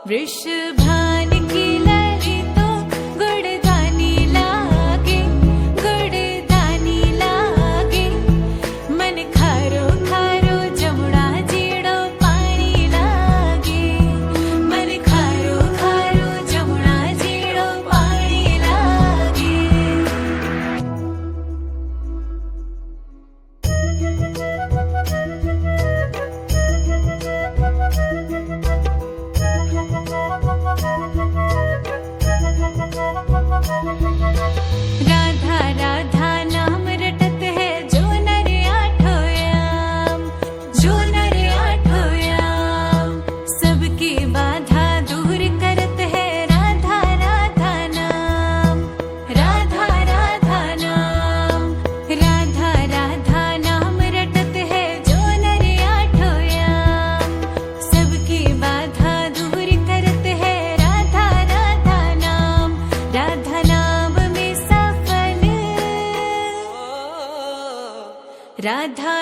वृषभान की लहरी तो गुड़दानी लागे, गुड़दानी लागे। मन खारो खारो जमुना जीड़ो पानी लागे, मन खारो खारो जमुना जीड़ो पानी लागे। राधा राधा नाम रटत है जो नर आठोयाम, जो नर आठोयाम। सबकी बाधा दूर करत है राधा राधा नाम, राधा राधा नाम। राधा राधा नाम रटत है जो नर आठोयाम। सबकी बाधा दूर करत है राधा राधा नाम, राधा नाम में सफल। राधा